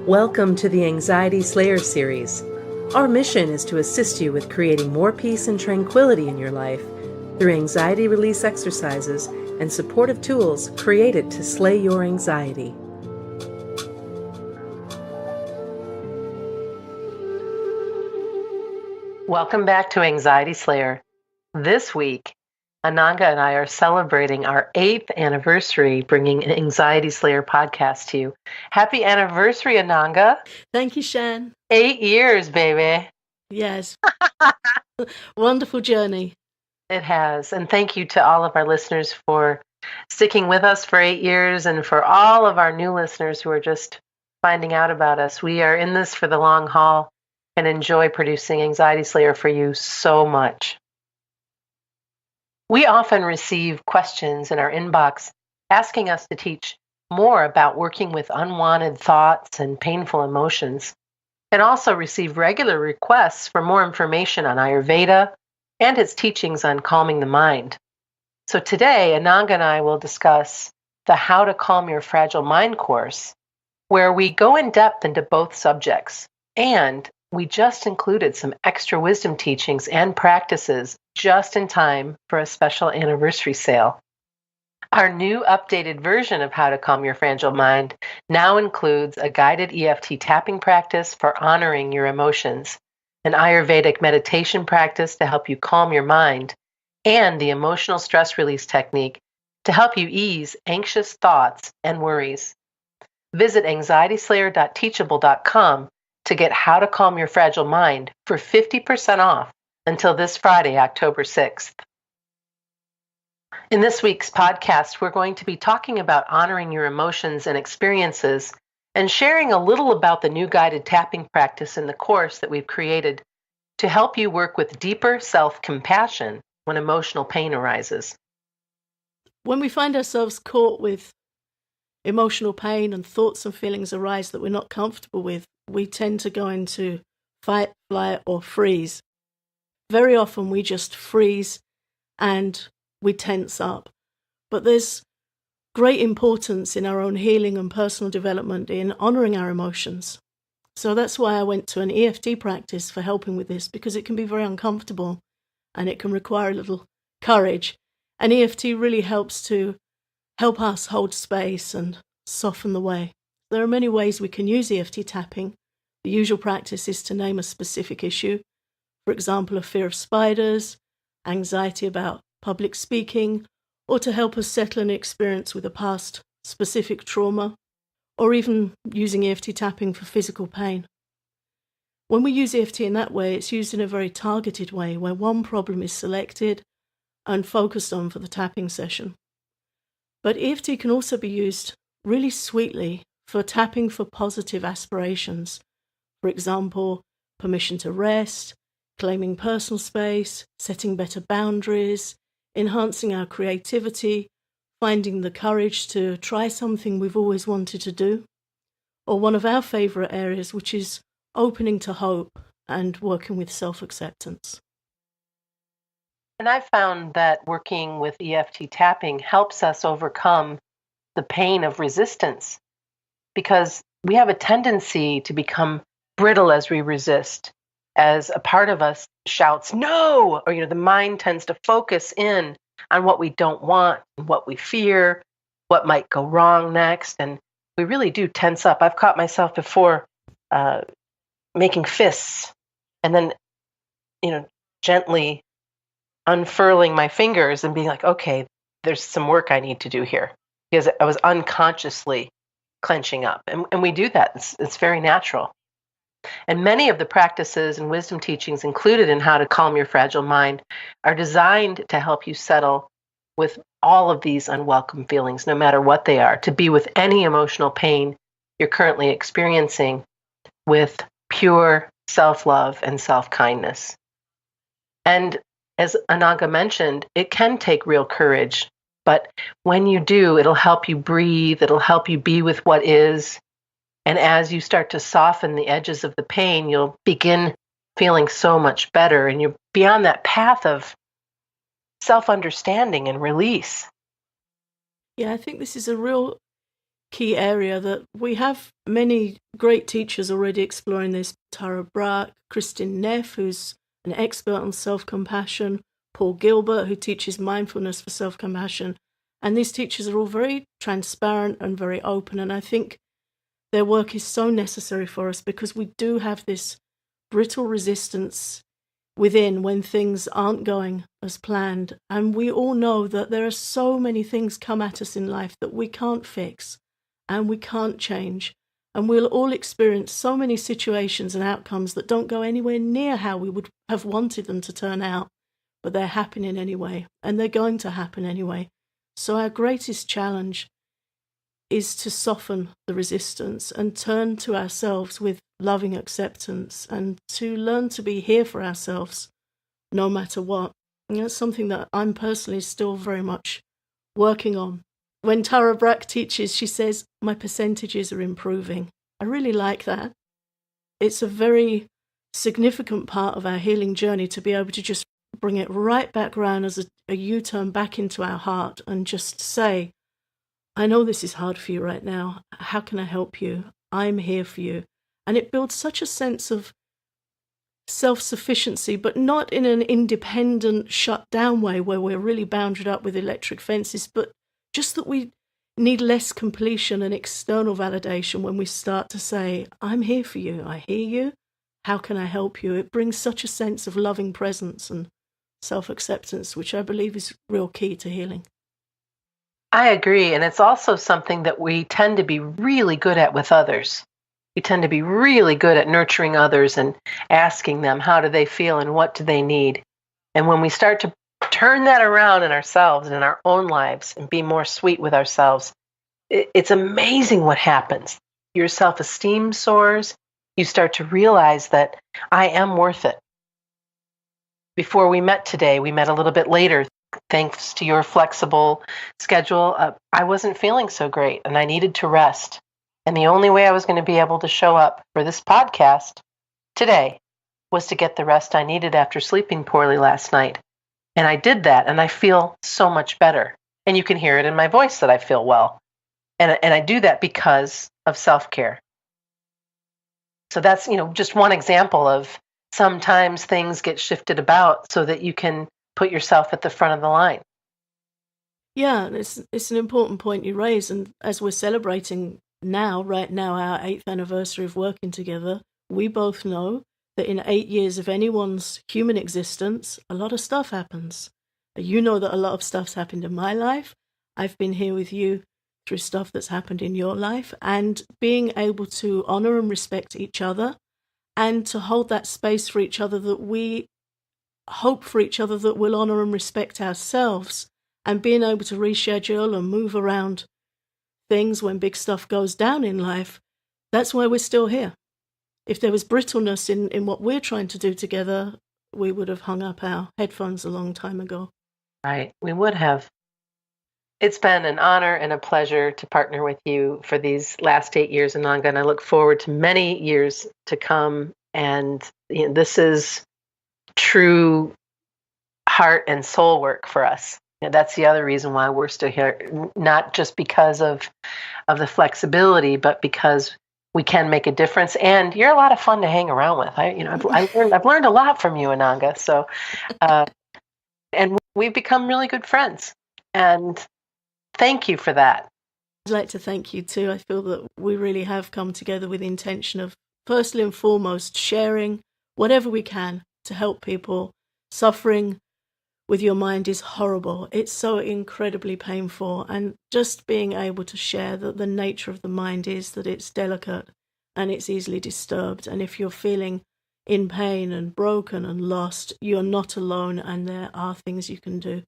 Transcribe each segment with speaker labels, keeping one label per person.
Speaker 1: Welcome to the Anxiety Slayer series. Our mission is to assist you with creating more peace and tranquility in your life through anxiety release exercises and supportive tools created to slay your anxiety. Welcome back to Anxiety Slayer. This week, Ananga and I are celebrating our 8th anniversary bringing an Anxiety Slayer podcast to you. Happy anniversary, Ananga.
Speaker 2: Thank you, Shan.
Speaker 1: 8 years, baby.
Speaker 2: Yes. Wonderful journey.
Speaker 1: It has. And thank you to all of our listeners for sticking with us for 8 years, and for all of our new listeners who are just finding out about us. We are in this for the long haul and enjoy producing Anxiety Slayer for you so much. We often receive questions in our inbox asking us to teach more about working with unwanted thoughts and painful emotions, and also receive regular requests for more information on Ayurveda and its teachings on calming the mind. So today, Ananga and I will discuss the How to Calm Your Fragile Mind course, where we go in depth into both subjects, and we just included some extra wisdom teachings and practices just in time for a special anniversary sale. Our new updated version of How to Calm Your Fragile Mind now includes a guided EFT tapping practice for honoring your emotions, an Ayurvedic meditation practice to help you calm your mind, and the emotional stress release technique to help you ease anxious thoughts and worries. Visit anxietyslayer.teachable.com to get How to Calm Your Fragile Mind for 50% off until this Friday, October 6th. In this week's podcast, we're going to be talking about honoring your emotions and experiences and sharing a little about the new guided tapping practice in the course that we've created to help you work with deeper self-compassion when emotional pain arises.
Speaker 2: When we find ourselves caught with emotional pain and thoughts and feelings arise that we're not comfortable with, we tend to go into fight, flight, or freeze. Very often we just freeze and we tense up. But there's great importance in our own healing and personal development in honoring our emotions. So that's why I went to an EFT practice for helping with this, because it can be very uncomfortable and it can require a little courage. And EFT really helps to help us hold space and soften the way. There are many ways we can use EFT tapping. The usual practice is to name a specific issue. For example, a fear of spiders, anxiety about public speaking, or to help us settle an experience with a past specific trauma, or even using EFT tapping for physical pain. When we use EFT in that way, it's used in a very targeted way, where one problem is selected and focused on for the tapping session. But EFT can also be used really sweetly for tapping for positive aspirations. For example, permission to rest, claiming personal space, setting better boundaries, enhancing our creativity, finding the courage to try something we've always wanted to do, or one of our favourite areas, which is opening to hope and working with self-acceptance.
Speaker 1: And I found that working with EFT tapping helps us overcome the pain of resistance, because we have a tendency to become brittle as we resist, as a part of us shouts no, or the mind tends to focus in on what we don't want, what we fear, what might go wrong next, and we really do tense up. I've caught myself before making fists and then gently unfurling my fingers and being like, okay, there's some work I need to do here, because I was unconsciously clenching up. And we do that. It's very natural. And many of the practices and wisdom teachings included in How to Calm Your Fragile Mind are designed to help you settle with all of these unwelcome feelings, no matter what they are, to be with any emotional pain you're currently experiencing with pure self-love and self-kindness. And as Ananga mentioned, it can take real courage, but when you do, it'll help you breathe, it'll help you be with what is. And as you start to soften the edges of the pain, you'll begin feeling so much better, and you're beyond that path of self-understanding and release.
Speaker 2: Yeah, I think this is a real key area that we have many great teachers already exploring this. Tara Brach, Kristin Neff, who's an expert on self-compassion, Paul Gilbert, who teaches mindfulness for self-compassion. And these teachers are all very transparent and very open. And I think their work is so necessary for us because we do have this brittle resistance within when things aren't going as planned. And we all know that there are so many things come at us in life that we can't fix and we can't change. And we'll all experience so many situations and outcomes that don't go anywhere near how we would have wanted them to turn out, but they're happening anyway, and they're going to happen anyway. So our greatest challenge is to soften the resistance and turn to ourselves with loving acceptance and to learn to be here for ourselves no matter what. And that's something that I'm personally still very much working on. When Tara Brach teaches, she says, my percentages are improving. I really like that. It's a very significant part of our healing journey to be able to just bring it right back around as a U-turn back into our heart and just say, I know this is hard for you right now. How can I help you? I'm here for you. And it builds such a sense of self-sufficiency, but not in an independent, shut-down way where we're really bounded up with electric fences, but just that we need less completion and external validation when we start to say, I'm here for you. I hear you. How can I help you? It brings such a sense of loving presence and self-acceptance, which I believe is real key to healing.
Speaker 1: I agree. And it's also something that we tend to be really good at with others. We tend to be really good at nurturing others and asking them, how do they feel and what do they need? And when we start to turn that around in ourselves and in our own lives and be more sweet with ourselves, it's amazing what happens. Your self-esteem soars. You start to realize that I am worth it. Before we met today, we met a little bit later. Thanks to your flexible schedule, I wasn't feeling so great and I needed to rest. And the only way I was going to be able to show up for this podcast today was to get the rest I needed after sleeping poorly last night. And I did that, and I feel so much better. And you can hear it in my voice that I feel well. And I do that because of self-care. So that's, just one example of sometimes things get shifted about so that you can put yourself at the front of the line.
Speaker 2: Yeah, it's an important point you raise. And as we're celebrating right now, our 8th anniversary of working together, we both know that in 8 years of anyone's human existence, a lot of stuff happens. You know that a lot of stuff's happened in my life. I've been here with you through stuff that's happened in your life, and being able to honor and respect each other and to hold that space for each other that we hope for each other that we'll honor and respect ourselves, and being able to reschedule and move around things when big stuff goes down in life, that's why we're still here. If there was brittleness in what we're trying to do together, we would have hung up our headphones a long time ago.
Speaker 1: Right, we would have. It's been an honor and a pleasure to partner with you for these last 8 years, Ananga, and I look forward to many years to come. And this is true heart and soul work for us. That's the other reason why we're still here, not just because of the flexibility, but because we can make a difference. And you're a lot of fun to hang around with. I've learned a lot from you, Ananga. So, and we've become really good friends. And thank you for that.
Speaker 2: I'd like to thank you too. I feel that we really have come together with the intention of, firstly and foremost, sharing whatever we can to help people. Suffering with your mind is horrible. It's so incredibly painful. And just being able to share that the nature of the mind is that it's delicate and it's easily disturbed. And if you're feeling in pain and broken and lost, you're not alone, and there are things you can do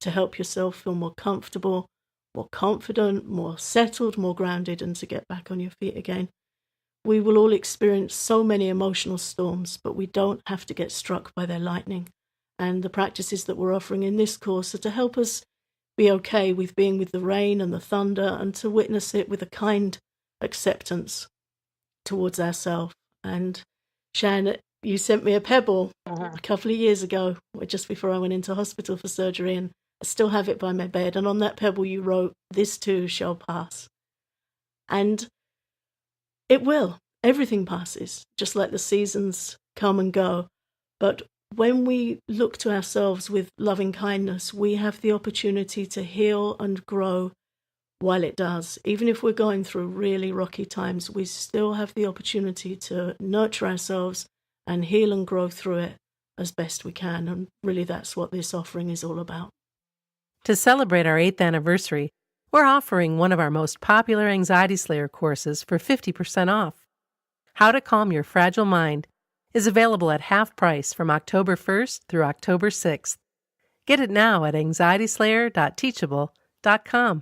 Speaker 2: to help yourself feel more comfortable, more confident, more settled, more grounded, and to get back on your feet again. We will all experience so many emotional storms, but we don't have to get struck by their lightning. And the practices that we're offering in this course are to help us be okay with being with the rain and the thunder, and to witness it with a kind acceptance towards ourselves. And Shan, you sent me a pebble a couple of years ago, just before I went into hospital for surgery, and I still have it by my bed. And on that pebble you wrote, "This too shall pass." And it will. Everything passes, just like the seasons come and go. But when we look to ourselves with loving kindness, we have the opportunity to heal and grow while it does. Even if we're going through really rocky times, we still have the opportunity to nurture ourselves and heal and grow through it as best we can. And really, that's what this offering is all about.
Speaker 1: To celebrate our 8th anniversary, we're offering one of our most popular Anxiety Slayer courses for 50% off. How to Calm Your Fragile Mind is available at half price from October 1st through October 6th. Get it now at anxietyslayer.teachable.com.